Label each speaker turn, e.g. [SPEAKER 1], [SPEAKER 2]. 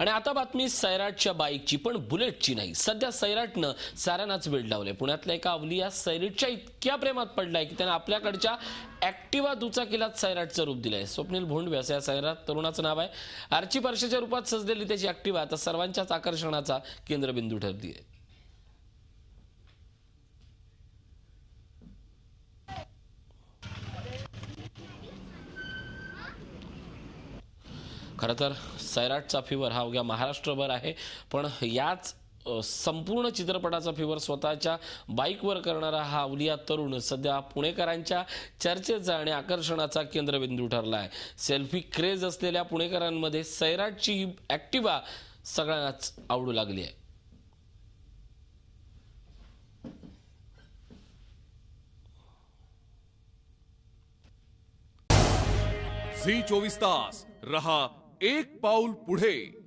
[SPEAKER 1] आणि आता बातमी सैराटच्या बाईकची, पण बुलेटची नाही. सध्या सैराटनं साऱ्यांनाच वेड लावले. पुण्यातल्या एका अवलिया सैराटच्या इतक्या प्रेमात पडलाय की त्याने आपल्याकडच्या ऍक्टिवा दुचाकीलाच सैराटचं रूप दिलंय. स्वप्नील भोंडव्यास या सैराट तरुणाचं नाव आहे. आर्ची परशाच्या रूपात सजलेली त्याची ऍक्टिवा आता सर्वांच्याच आकर्षणाचा केंद्रबिंदू ठरली आहे. खरं तर सैराटचा फिवर हा अवघ्या महाराष्ट्रभर आहे, पण याच संपूर्ण चित्रपटाचा फिवर स्वतःच्या बाईकवर करणारा हा अवलिया तरुण सध्या पुणेकरांच्या चर्चेचा आणि आकर्षणाचा केंद्रबिंदू ठरला आहे. सेल्फी क्रेज असलेल्या पुणेकरांमध्ये सैराटची ही ऍक्टिवा सगळ्यांनाच आवडू लागली आहे.
[SPEAKER 2] झी 24 तास रहा एक पाऊल पुढे.